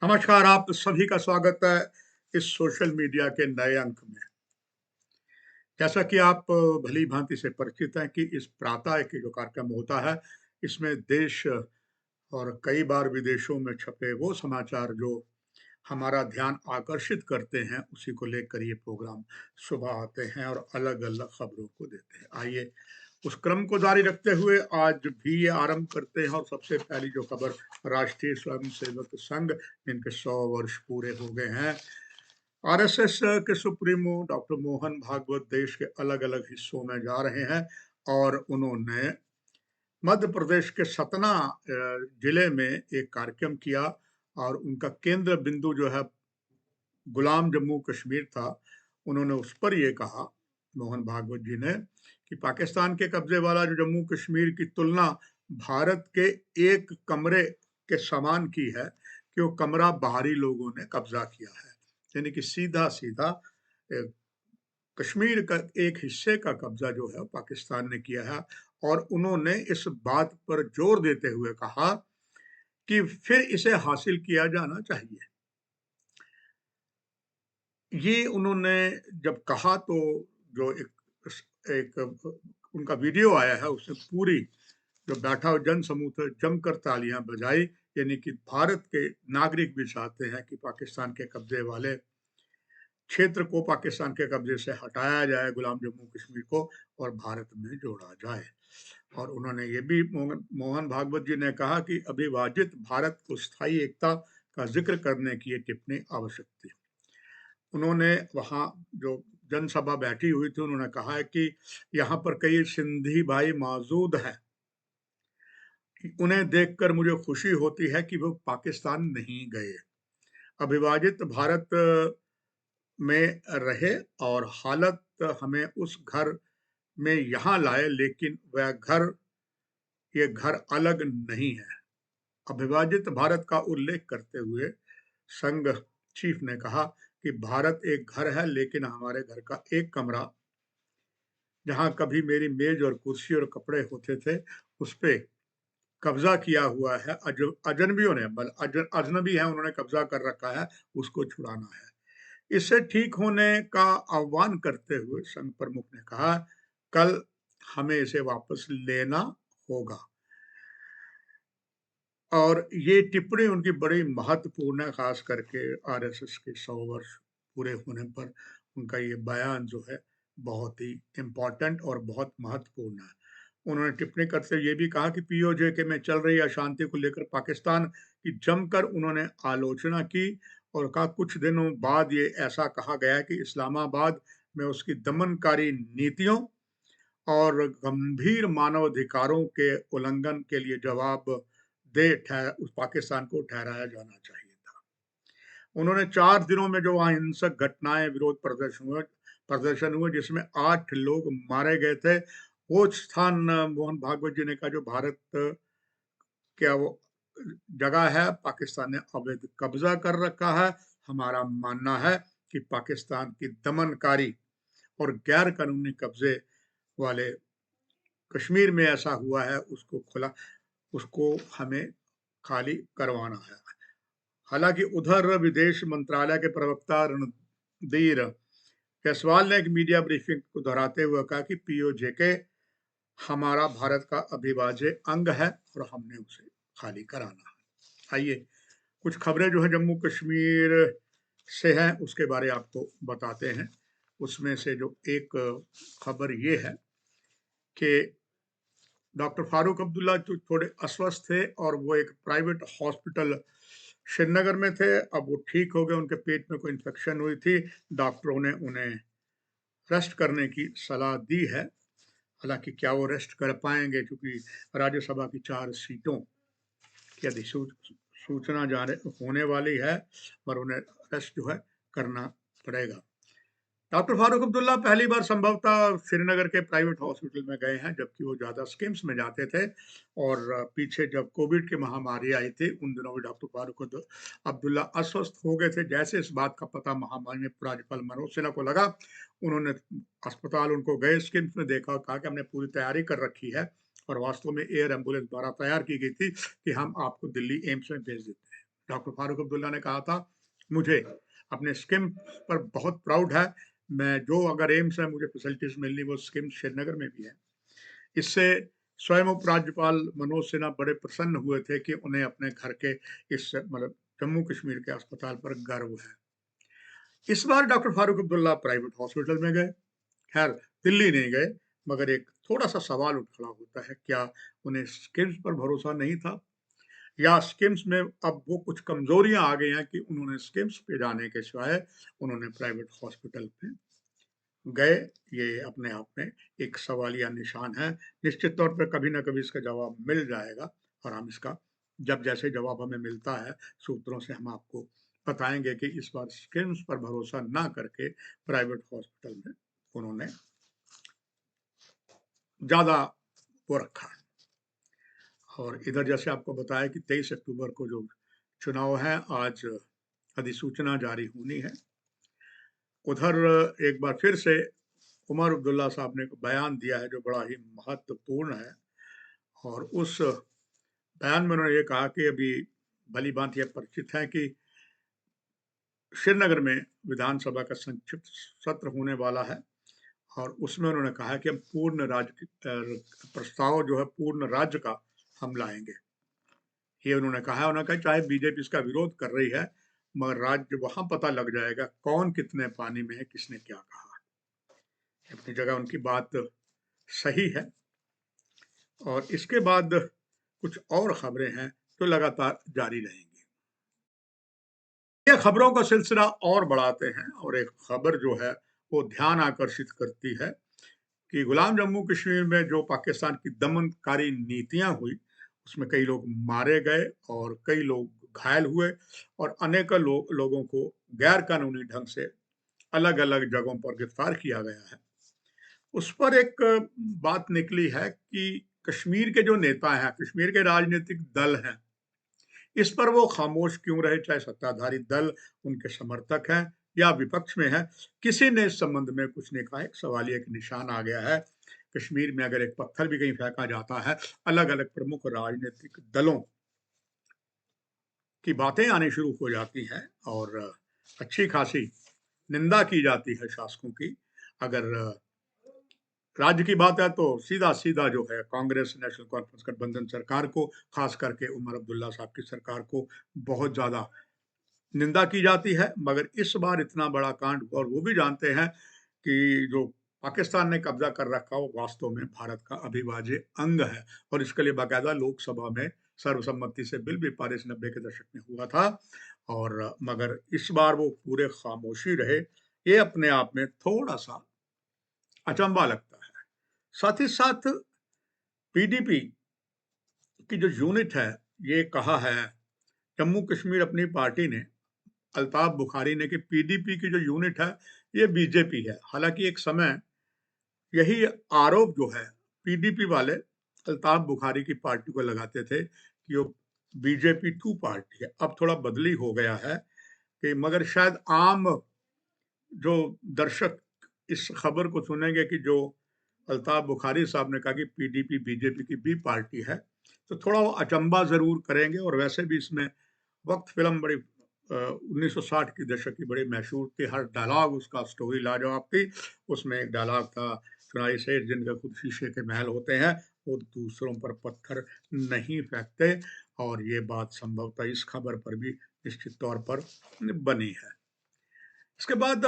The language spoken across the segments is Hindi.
नमस्कार, आप सभी का स्वागत है इस सोशल मीडिया के नए अंक में। जैसा कि आप भली-भांति से परिचित हैं कि इस प्रातः के जो कार्यक्रम होता है, इसमें देश और कई बार विदेशों में छपे वो समाचार जो हमारा ध्यान आकर्षित करते हैं, उसी को लेकर ये प्रोग्राम सुबह आते हैं और अलग-अलग खबरों को देते हैं। आइए, उस क्रम को जारी रखते हुए आज भी ये आरंभ करते हैं और सबसे पहली जो खबर राष्ट्रीय स्वयंसेवक संघ, जिनके 100 वर्ष पूरे हो गए हैं। आरएसएस के सुप्रीमो डॉक्टर मोहन भागवत देश के अलग-अलग हिस्सों में जा रहे हैं और उन्होंने मध्य प्रदेश के सतना जिले में एक कार्यक्रम किया और उनका केंद्र बिंदु जो है गुलाम जम्मू कश्मीर था। उन्होंने उस पर ये कहा, मोहन भागवत जी ने, कि पाकिस्तान के कब्जे वाला जो जम्मू कश्मीर की तुलना भारत के एक कमरे के समान की है कि वो कमरा बाहरी लोगों ने कब्जा किया है। यानी कि सीधा-सीधा कश्मीर का एक हिस्से का कब्जा जो है पाकिस्तान ने किया है और उन्होंने इस बात पर जोर देते हुए कहा कि फिर इसे हासिल किया जाना चाहिए। ये उन्होंने जब कहा तो जो एक उनका वीडियो आया है उससे पूरी जो बैठा हुआ जन समूह था जमकर तालियां बजाई। यानी कि भारत के नागरिक भी चाहते हैं कि पाकिस्तान के कब्जे वाले क्षेत्र को पाकिस्तान के कब्जे से हटाया जाए, गुलाम जम्मू कश्मीर को, और भारत में जोड़ा जाए। और उन्होंने ये भी मोहन भागवत जी ने कहा कि अविभाजित भारत को स्थायी एकता का जिक्र करने की ये टिप्पणी आवश्यक थी। उन्होंने वहाँ जो जनसभा बैठी हुई थी, उन्होंने कहा है कि यहाँ पर कई सिंधी भाई मौजूद हैं, उन्हें देखकर मुझे खुशी होती है कि वो पाकिस्तान नहीं गए। अविभाजित भारत में रहे और हालत हमें उस घर में यहाँ लाए, लेकिन वह घर ये घर अलग नहीं है। अविभाजित भारत का उल्लेख करते हुए संघ चीफ ने कहा कि भारत एक घर है, लेकिन हमारे घर का एक कमरा जहाँ कभी मेरी मेज और कुर्सी और कपड़े होते थे, उस पे कब्जा किया हुआ है अजनबियों ने, अजनबी है, उन्होंने कब्जा कर रखा है, उसको छुड़ाना है। इससे ठीक होने का आह्वान करते हुए संघ प्रमुख ने कहा, कल हमें इसे वापस लेना होगा। और ये टिप्पणी उनकी बड़ी महत्वपूर्ण है, खास करके आरएसएस के 100 वर्ष पूरे होने पर उनका ये बयान जो है बहुत ही इम्पोर्टेंट और बहुत महत्वपूर्ण है। उन्होंने टिप्पणी करते हुए ये भी कहा कि पीओजे में चल रही अशांति को लेकर पाकिस्तान की जमकर उन्होंने आलोचना की और कहा कुछ दिनों बाद ये ऐसा कहा गया कि इस्लामाबाद में उसकी दमनकारी नीतियों और गंभीर मानवाधिकारों के उल्लंघन के लिए उस पाकिस्तान को ठहराया जाना चाहिए था। उन्होंने 4 दिनों में जो वहाँ हिंसक घटनाएं, विरोध प्रदर्शन हुए जिसमें 8 लोग मारे गए थे, वो स्थान मोहन भागवत जी ने कहा जो भारत क्या वो जगह है, पाकिस्तान ने अवैध कब्जा कर रखा है। हमारा मानना है कि पाकिस्तान की दमनकारी और गैर कानूनी कब्जे वाले कश्मीर में ऐसा हुआ है, उसको हमें खाली करवाना है। हालांकि उधर विदेश मंत्रालय के प्रवक्ता रणधीर जायसवाल ने एक मीडिया ब्रीफिंग को दोहराते हुए कहा कि पीओजे हमारा भारत का अविभाज्य अंग है और हमने उसे खाली कराना है। आइए, कुछ खबरें जो है जम्मू कश्मीर से हैं उसके बारे आपको बताते हैं। उसमें से जो एक खबर ये है कि डॉक्टर फारूक अब्दुल्ला जो थोड़े अस्वस्थ थे और वो एक प्राइवेट हॉस्पिटल श्रीनगर में थे, अब वो ठीक हो गए, उनके पेट में कोई इन्फेक्शन हुई थी, डॉक्टरों ने उन्हें रेस्ट करने की सलाह दी है। हालांकि क्या वो रेस्ट कर पाएंगे, क्योंकि राज्यसभा की 4 सीटों की सूचना होने वाली है, पर उन्हें रेस्ट जो है करना पड़ेगा। डॉक्टर फारूक अब्दुल्ला पहली बार संभवतः श्रीनगर के प्राइवेट हॉस्पिटल में गए हैं, जबकि वो ज़्यादा स्किम्स में जाते थे। और पीछे जब कोविड की महामारी आई थी, उन दिनों भी डॉक्टर फारूक अब्दुल्ला अस्वस्थ हो गए थे। जैसे इस बात का पता महामारी में राज्यपाल मनोज सिन्हा को लगा, उन्होंने अस्पताल उनको गए, स्किम्स में देखा और कहा कि हमने पूरी तैयारी कर रखी है और वास्तव में एयर एम्बुलेंस द्वारा तैयार की गई थी कि हम आपको दिल्ली एम्स में भेज देते हैं। डॉक्टर फारूक अब्दुल्ला ने कहा था, मुझे अपने स्किम्स पर बहुत प्राउड है। मैं जो अगर एम्स है मुझे फैसिलिटीज़ मिलनी वो स्किम्स श्रीनगर में भी है। इससे स्वयं उपराज्यपाल मनोज सिन्हा बड़े प्रसन्न हुए थे कि उन्हें अपने घर के इस मतलब जम्मू कश्मीर के अस्पताल पर गर्व है। इस बार doctor Farooq Abdullah private hospital में गए। खैर दिल्ली नहीं गए, मगर एक थोड़ा-सा सवाल उठ खड़ा होता है, क्या उन्हें स्किम्स पर भरोसा नहीं था? या स्किम्स में अब वो कुछ कमज़ोरियाँ आ गई हैं कि उन्होंने स्किम्स पे जाने के सिवाय उन्होंने प्राइवेट हॉस्पिटल में गए? ये अपने आप में एक सवालिया निशान है। निश्चित तौर पे कभी न कभी इसका जवाब मिल जाएगा और हम इसका जब जैसे जवाब हमें मिलता है, सूत्रों से हम आपको बताएँगे कि इस बार स्किम्स पर भरोसा ना करके प्राइवेट हॉस्पिटल में उन्होंने ज़्यादा वो रखा। और इधर जैसे आपको बताया कि 23 अक्टूबर को जो चुनाव है, आज अधिसूचना जारी होनी है। उधर एक बार फिर से उमर अब्दुल्ला साहब ने एक बयान दिया है जो बड़ा ही महत्वपूर्ण है और उस बयान में उन्होंने ये कहा कि अभी भली-भांति ये परिचित है कि श्रीनगर में विधानसभा का संक्षिप्त सत्र होने वाला है और उसमें उन्होंने कहा है कि हम पूर्ण राज्य की प्रस्ताव जो है पूर्ण राज्य का हम लाएँगे। ये उन्होंने कहा, उन्होंने कहा चाहे बीजेपी इसका विरोध कर रही है, मगर राज्य वहाँ पता लग जाएगा कौन कितने पानी में है, किसने क्या कहा। अपनी जगह उनकी बात सही है और इसके बाद कुछ और खबरें हैं जो लगातार जारी रहेंगी। ये खबरों का सिलसिला और बढ़ाते हैं और एक खबर जो है वो ध्यान आकर्षित करती है कि गुलाम जम्मू कश्मीर में जो पाकिस्तान की दमनकारी नीतियां हुई, उसमें कई लोग मारे गए और कई लोग घायल हुए और अनेकों लोगों को गैर कानूनी ढंग से अलग-अलग जगहों पर गिरफ्तार किया गया है। उस पर एक बात निकली है कि कश्मीर के जो नेता हैं, कश्मीर के राजनीतिक दल हैं, इस पर वो खामोश क्यों रहे, चाहे सत्ताधारी दल उनके समर्थक हैं या विपक्ष में है, किसी ने इस संबंध में कुछ नहीं कहा। एक सवालिया का निशान आ गया है। कश्मीर में अगर एक पत्थर भी कहीं फेंका जाता है, अलग-अलग प्रमुख राजनीतिक दलों की बातें आनी शुरू हो जाती हैं और अच्छी खासी निंदा की जाती है शासकों की। अगर राज्य की बात है तो सीधा-सीधा जो है कांग्रेस नेशनल कॉन्फ्रेंस गठबंधन सरकार को, खास करके उमर अब्दुल्ला साहब की सरकार को बहुत ज़्यादा निंदा की जाती है। मगर इस बार इतना बड़ा कांड हुआ और वो भी जानते हैं कि जो पाकिस्तान ने कब्जा कर रखा वो वास्तव में भारत का अविभाज्य अंग है और इसके लिए बाकायदा लोकसभा में सर्वसम्मति से बिल भी पारित 90 के दशक में हुआ था और मगर इस बार वो पूरे खामोशी रहे। ये अपने आप में थोड़ा-सा अचंभा लगता है। साथ ही साथ पीडीपी की जो यूनिट है, ये कहा है जम्मू कश्मीर अपनी पार्टी ने अल्ताफ बुखारी ने कि पीडीपी की जो यूनिट है, ये बीजेपी है। हालाँकि एक समय यही आरोप जो है पीडीपी वाले अल्ताफ बुखारी की पार्टी को लगाते थे कि वो बीजेपी 2 पार्टी है। अब थोड़ा बदली हो गया है कि मगर शायद आम जो दर्शक इस खबर को सुनेंगे कि जो अल्ताफ बुखारी साहब ने कहा कि पीडीपी बीजेपी की बी पार्टी है, तो थोड़ा वो अचंभा ज़रूर करेंगे और वैसे भी इसमें वक़्त फ़िल्म बड़ी 1960 के दशक की बड़ी मशहूर थी, हर डायलॉग उसका स्टोरी लाजवाब थी। उसमें एक डायलॉग था, चुराई सेठ जिनके खुद शीशे के महल होते हैं, वो दूसरों पर पत्थर नहीं फेंकते और ये बात संभवतः इस खबर पर भी निश्चित तौर पर बनी है। इसके बाद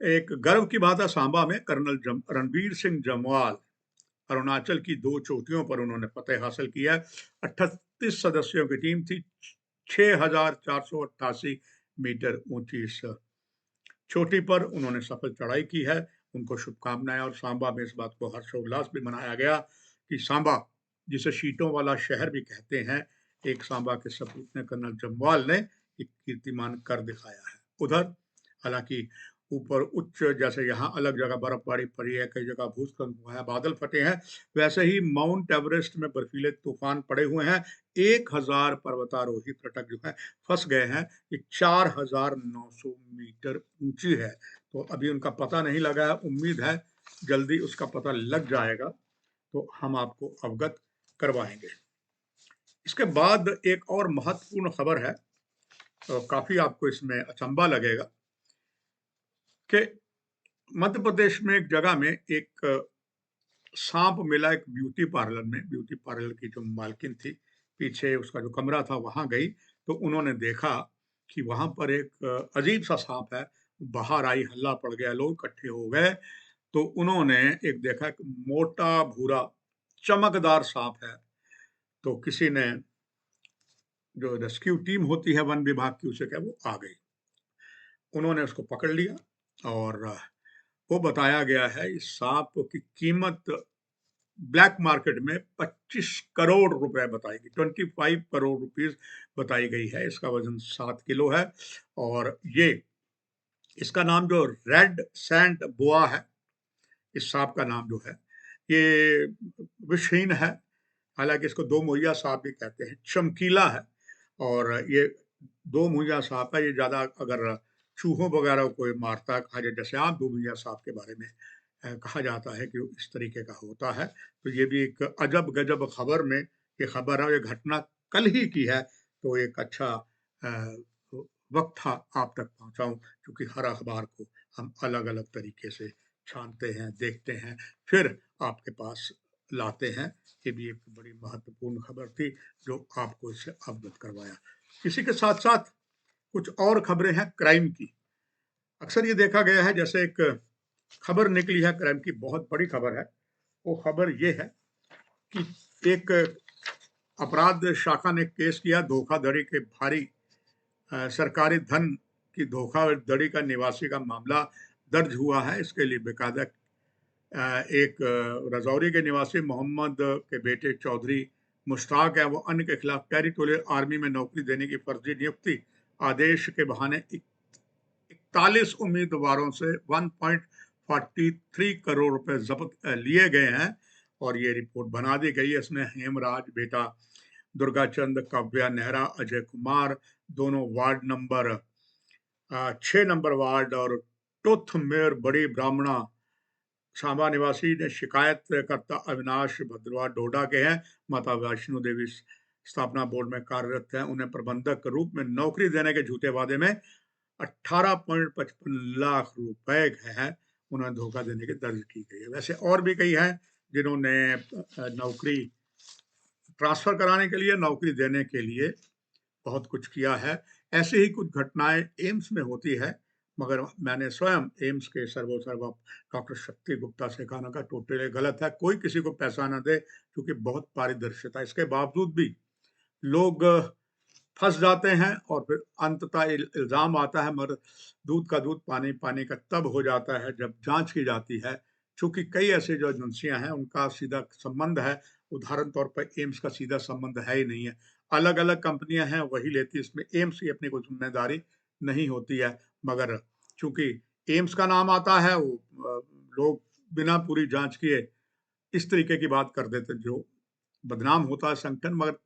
एक गर्व की बात है सांबा में कर्नल रणबीर सिंह जमवाल अरुणाचल की 2 चोटियों पर उन्होंने फ़तह हासिल किया है। 38 सदस्यों की टीम थी, 6488 मीटर ऊँची इस चोटी पर उन्होंने सफल चढ़ाई की है। उनको शुभकामनाएँ और सांबा में इस बात को हर्षोल्लास भी मनाया गया कि सांबा, जिसे शीटों वाला शहर भी कहते हैं, एक सांबा के सपूत ने कर्नल जम्वाल ने एक कीर्तिमान कर दिखाया है। उधर हालाँकि ऊपर उच्च जैसे यहाँ अलग जगह बर्फबारी पड़ी है, कई जगह भूस्खलन हुआ है, बादल फटे हैं, वैसे ही माउंट एवरेस्ट में बर्फीले तूफान पड़े हुए हैं। 1000 पर्वतारोही पर्यटक जो हैं फँस गए हैं। ये 4900 मीटर ऊँची है, तो अभी उनका पता नहीं लगा है, उम्मीद है जल्दी उसका पता लग जाएगा, तो हम आपको अवगत करवाएँगे। इसके बाद एक और महत्वपूर्ण खबर है काफ़ी आपको इसमें अचंभा लगेगा कि मध्य प्रदेश में एक जगह में एक साँप मिला एक ब्यूटी पार्लर में। ब्यूटी पार्लर की जो मालकिन थी, पीछे उसका जो कमरा था वहाँ गई, तो उन्होंने देखा कि वहाँ पर एक अजीब-सा साँप है। बाहर आई, हल्ला पड़ गया, लोग इकट्ठे हो गए, तो उन्होंने एक देखा एक मोटा, भूरा, चमकदार साँप है। तो किसी ने जो रेस्क्यू टीम होती है वन विभाग की, उसे क्या वो आ गई। उन्होंने उसको पकड़ लिया और वो बताया गया है इस साँप की कीमत ब्लैक मार्केट में 25 करोड़ रुपए बताई गई, 25 करोड़ रुपीज़ बताई गई है। इसका वज़न 7 किलो है और ये इसका नाम जो रेड सैंड बोआ है, इस साँप का नाम जो है, ये विषहीन है। हालाँकि इसको दो मुहैया साँप भी कहते हैं, चमकीला है और ये दो मुहैया साँप है, ये ज़्यादा अगर चूहों वगैरह को कोई मारता है, कहा जाए जैसे आम दो मुहैया साँप के बारे में कहा जाता है कि वो इस तरीके का होता है। तो ये भी एक अजब-गजब खबर में ये खबर है और ये घटना कल ही की है, तो एक अच्छा वक़्त था आप तक पहुँचाऊँ, क्योंकि हर अखबार को हम अलग-अलग तरीके से छानते हैं, देखते हैं, फिर आपके पास लाते हैं। ये भी एक बड़ी महत्वपूर्ण खबर थी, जो आपको इससे अवगत करवाया। इसी के साथ-साथ कुछ और खबरें हैं क्राइम की। अक्सर ये देखा गया है जैसे एक खबर निकली है क्राइम की, बहुत बड़ी खबर है। वो खबर ये है कि एक अपराध शाखा ने केस किया धोखाधड़ी के भारी सरकारी धन की धोखाधड़ी का निवासी का मामला दर्ज हुआ है। इसके लिए बेकायदा एक रजौरी के निवासी मोहम्मद के बेटे चौधरी मुश्ताक है, वो अन्य के खिलाफ टेरिटोरियल आर्मी में नौकरी देने की फर्जी नियुक्ति आदेश के बहाने 41 उम्मीदवारों से 1.43 करोड़ रुपए जब्त लिए गए हैं और ये रिपोर्ट बना दी गई है। इसमें हेमराज बेटा दुर्गाचंद, काव्या नेहरा, अजय कुमार, दोनों वार्ड नंबर 6 नंबर वार्ड और टोथ मेयर बड़ी ब्राह्मणा सांबा निवासी ने शिकायतकर्ता अविनाश भद्रवा डोडा के हैं। माता वैष्णो देवी स्थापना बोर्ड में कार्यरत हैं। उन्हें प्रबंधक के रूप में नौकरी देने के झूठे वादे में 18.55 लाख रुपए हैं, उन्हें धोखा देने की दर्ज की गई है। वैसे और भी कई हैं जिन्होंने नौकरी ट्रांसफर कराने के लिए, नौकरी देने के लिए बहुत कुछ किया है। ऐसी ही कुछ घटनाएँ एम्स में होती है, मगर मैंने स्वयं एम्स के सर्वोत्तम डॉक्टर शक्ति गुप्ता से कहा, उन्होंने कहा टोटली गलत है, कोई किसी को पैसा ना दे, क्योंकि बहुत पारदर्शिता है। इसके बावजूद भी लोग फँस जाते हैं और फिर अंततः इल्ज़ाम आता है, मगर दूध का दूध, पानी पानी का तब हो जाता है जब जाँच की जाती है। चूँकि कई ऐसे जो एजेंसियाँ हैं, उनका सीधा संबंध है, उदाहरण तौर पर एम्स का सीधा संबंध है ही नहीं है। अलग-अलग कंपनियाँ हैं, वही लेती है, इसमें एम्स की अपनी कोई ज़िम्मेदारी नहीं होती है। मगर चूँकि एम्स का नाम आता है, वो लोग बिना पूरी जाँच किए इस तरीके की बात कर देते, जो बदनाम होता है संगठन, मगर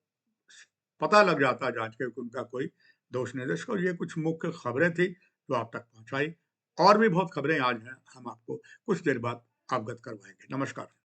पता लग जाता है जाँच के कि उनका कोई दोष नहीं है। और ये कुछ मुख्य खबरें थी जो आप तक पहुँचाई। और भी बहुत खबरें आज हैं, हम आपको कुछ देर बाद अवगत करवाएँगे। नमस्कार।